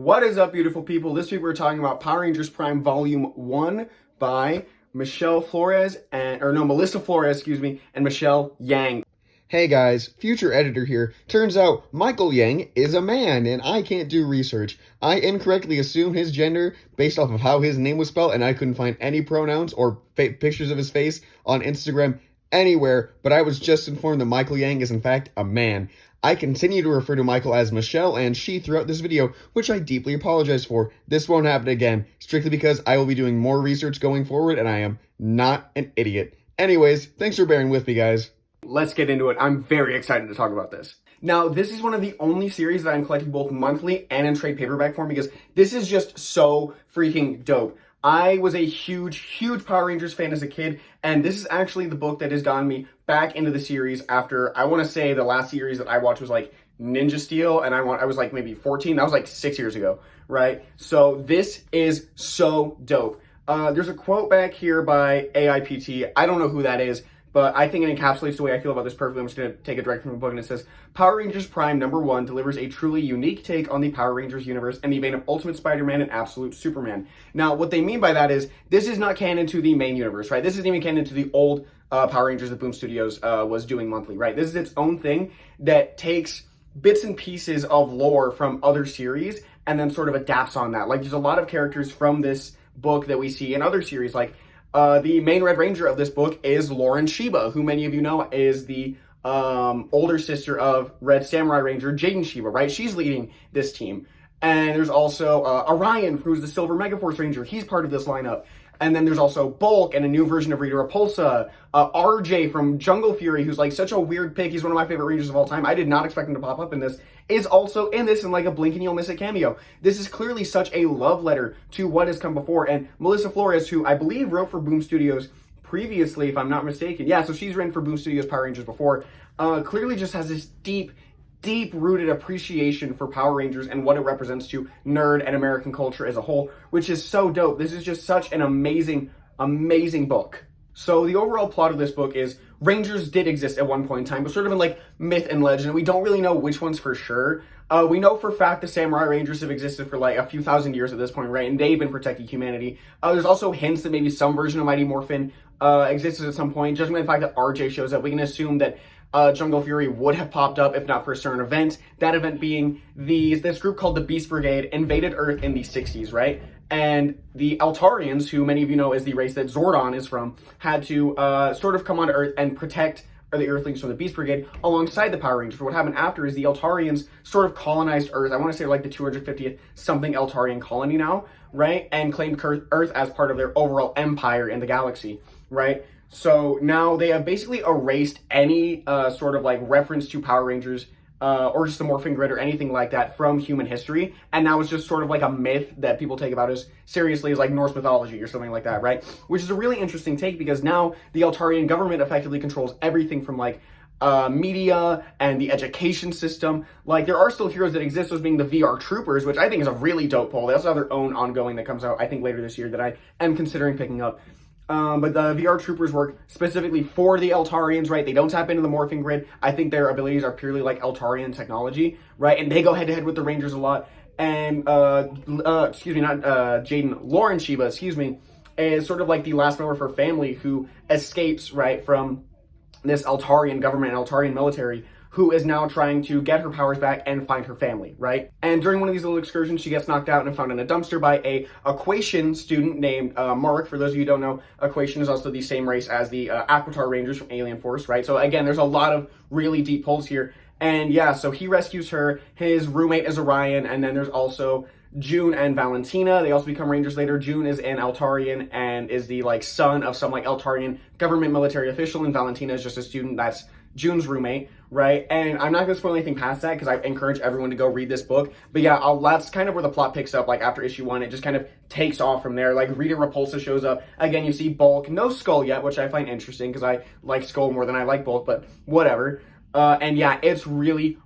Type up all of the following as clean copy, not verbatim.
What is up, beautiful people? This week we're talking about Power Rangers Prime Volume 1 by Melissa Flores, and Michelle Yang. Hey guys, future editor here. Turns out Michael Yang is a man, and I can't do research. I incorrectly assumed his gender based off of how his name was spelled, and I couldn't find any pronouns or pictures of his face on Instagram anywhere, but I was just informed that Michael Yang is in fact a man. I continue to refer to Michael as Michelle and she throughout this video, which I deeply apologize for. This won't happen again, strictly because I will be doing more research going forward, and I am not an idiot. Anyways, thanks for bearing with me, guys. Let's get into it. I'm very excited to talk about this. Now, this is one of the only series that I'm collecting both monthly and in trade paperback form because this is just so freaking dope. I was a huge Power Rangers fan as a kid, and this is actually the book that has gotten me back into the series after, I want to say the last series that I watched was like Ninja Steel, and I was like maybe 14. That was like 6 years ago, right? So this is so dope. There's a quote back here by AIPT. I don't know who that is, but I think it encapsulates the way I feel about this perfectly. I'm just going to take it direct from the book, and it says, Power Rangers Prime #1 delivers a truly unique take on the Power Rangers universe in the vein of Ultimate Spider-Man and Absolute Superman. Now, what they mean by that is, this is not canon to the main universe, right? This isn't even canon to the old Power Rangers that Boom Studios was doing monthly, right? This is its own thing that takes bits and pieces of lore from other series and then sort of adapts on that. Like, there's a lot of characters from this book that we see in other series, like the main Red Ranger of this book is Lauren Shiba, who many of you know is the older sister of Red Samurai Ranger Jaden Shiba, right? She's leading this team. And there's also Orion, who's the Silver Megaforce Ranger. He's part of this lineup. And then there's also Bulk and a new version of Rita Repulsa. RJ from Jungle Fury, who's like such a weird pick. He's one of my favorite Rangers of all time. I did not expect him to pop up in this. Is also in this in like a blink and you'll miss it cameo. This is clearly such a love letter to what has come before. And Melissa Flores, who I believe wrote for Boom Studios previously, if I'm not mistaken. Yeah, so she's written for Boom Studios Power Rangers before. Clearly just has this deep-rooted appreciation for Power Rangers and what it represents to nerd and American culture as a whole, which is so dope. This is just such an amazing book. So the overall plot of this book is Rangers did exist at one point in time, but sort of in like myth and legend. We don't really know which ones for sure. We know for a fact the Samurai Rangers have existed for like a few thousand years at this point, right? And they've been protecting humanity. There's also hints that maybe some version of Mighty Morphin existed at some point. Judging by the fact that RJ shows up, we can assume that Jungle Fury would have popped up if not for a certain event. That event being this group called the Beast Brigade invaded Earth in the 60s, right? And the Altarians, who many of you know is the race that Zordon is from, had to sort of come onto Earth and protect the Earthlings from the Beast Brigade alongside the Power Rangers. What happened after is the Altarians sort of colonized Earth. I want to say like the 250th something Altarian colony now, right? And claimed Earth as part of their overall empire in the galaxy, right? So now they have basically erased any sort of like reference to Power Rangers or just the Morphin Grid or anything like that from human history. And now it's just sort of like a myth that people take about as seriously as like Norse mythology or something like that, right? Which is a really interesting take because now the Altarian government effectively controls everything from like media and the education system. Like, there are still heroes that exist, those being the VR Troopers, which I think is a really dope poll. They also have their own ongoing that comes out, I think, later this year that I am considering picking up. But the VR Troopers work specifically for the Altarians, right? They don't tap into the Morphin Grid. I think their abilities are purely like Altarian technology, right? And they go head-to-head with the Rangers a lot. And, Lauren Shiba, is sort of like the last member of her family who escapes, right, from this Altarian government and Altarian military, who is now trying to get her powers back and find her family, right? And during one of these little excursions, she gets knocked out and found in a dumpster by a Equation student named Mark. For those of you who don't know, Equation is also the same race as the Aquitar Rangers from Alien Force, right? So again, there's a lot of really deep pulls here. And yeah, so he rescues her. His roommate is Orion, and then there's also June and Valentina. They also become Rangers later. June is an Altarian and is the like son of some like Altarian government military official, and Valentina is just a student that's June's roommate, right? And I'm not going to spoil anything past that because I encourage everyone to go read this book. But yeah, that's kind of where the plot picks up. Like after issue 1, it just kind of takes off from there. Like Rita Repulsa shows up. Again, you see Bulk. No Skull yet, which I find interesting because I like Skull more than I like Bulk, but whatever. And yeah, it's really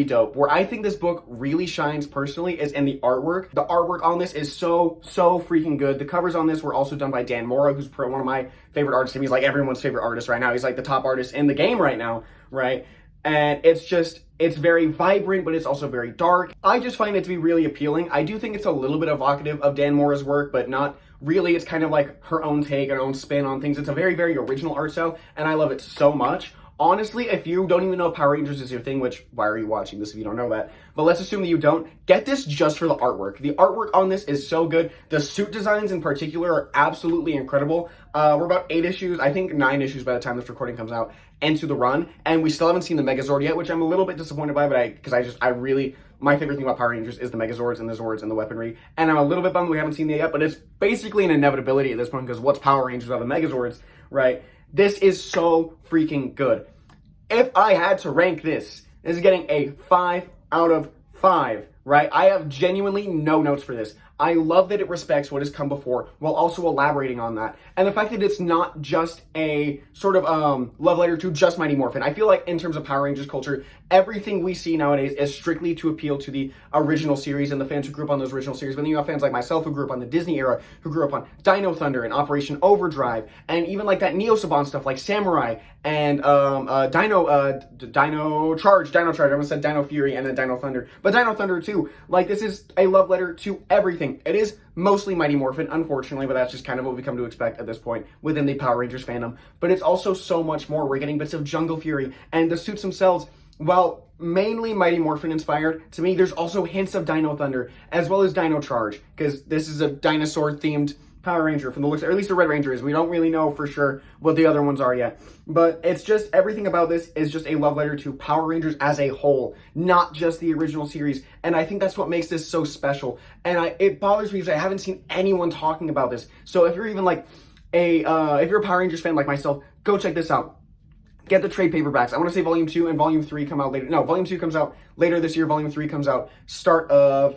dope. Where I think this book really shines personally is in the artwork. The artwork on this is so freaking good. The covers on this were also done by Dan Mora, who's one of my favorite artists. He's like everyone's favorite artist right now. He's like the top artist in the game right now, right? and it's very vibrant, but it's also very dark. I just find it to be really appealing. I do think it's a little bit evocative of Dan Mora's work, but not really. It's kind of like her own take, her own spin on things. It's a very, very original art style, and I love it so much. Honestly, if you don't even know Power Rangers is your thing, which, why are you watching this if you don't know that? But let's assume that you don't. Get this just for the artwork. The artwork on this is so good. The suit designs in particular are absolutely incredible. We're about 8 issues, I think 9 issues by the time this recording comes out, into the run, and we still haven't seen the Megazord yet, which I'm a little bit disappointed by, but my favorite thing about Power Rangers is the Megazords and the Zords and the weaponry, and I'm a little bit bummed we haven't seen that yet, but it's basically an inevitability at this point, because what's Power Rangers without the Megazords, right? This is so freaking good. If I had to rank this is getting a 5 out of 5, right? I have genuinely no notes for this. I love that it respects what has come before while also elaborating on that. And the fact that it's not just a sort of love letter to just Mighty Morphin. I feel like in terms of Power Rangers culture, everything we see nowadays is strictly to appeal to the original series and the fans who grew up on those original series. But then you have fans like myself who grew up on the Disney era, who grew up on Dino Thunder and Operation Overdrive, and even like that Neo Saban stuff like Samurai and Dino Charge. I almost said Dino Fury and then Dino Thunder. But Dino Thunder too. Like, this is a love letter to everything. It is mostly Mighty Morphin, unfortunately, but that's just kind of what we come to expect at this point within the Power Rangers fandom. But it's also so much more. We're getting bits of Jungle Fury, and the suits themselves, while mainly Mighty Morphin inspired, to me, there's also hints of Dino Thunder, as well as Dino Charge, because this is a dinosaur-themed Power Ranger from the looks, or at least the Red Ranger is. We don't really know for sure what the other ones are yet. But it's just, everything about this is just a love letter to Power Rangers as a whole, not just the original series. And I think that's what makes this so special. And it bothers me because I haven't seen anyone talking about this. So if you're even like if you're a Power Rangers fan like myself, go check this out. Get the trade paperbacks. I want to say Volume 2 and Volume 3 come out later. No, Volume 2 comes out later this year. Volume 3 comes out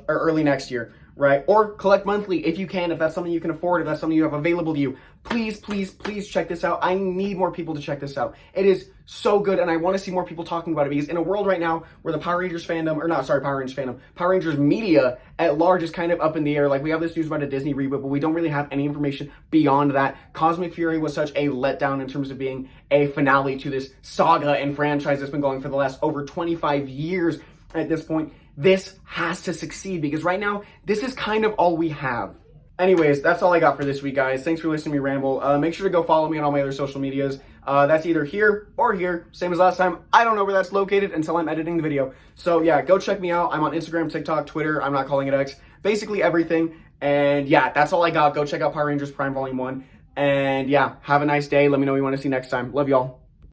early next year, right? Or collect monthly if you can, if that's something you can afford, if that's something you have available to you. Please, please, please check this out. I need more people to check this out. It is so good, and I want to see more people talking about it, because in a world right now where the Power Rangers fandom, Power Rangers media at large is kind of up in the air. Like, we have this news about a Disney reboot, but we don't really have any information beyond that. Cosmic Fury was such a letdown in terms of being a finale to this saga and franchise that's been going for the last over 25 years at this point. This has to succeed, because right now, this is kind of all we have. Anyways, that's all I got for this week, guys. Thanks for listening to me ramble. Make sure to go follow me on all my other social medias. That's either here or here, same as last time. I don't know where that's located until I'm editing the video. So yeah, go check me out. I'm on Instagram, TikTok, Twitter. I'm not calling it X. Basically everything. And yeah, that's all I got. Go check out Power Rangers Prime Volume 1. And yeah, have a nice day. Let me know what you want to see next time. Love y'all.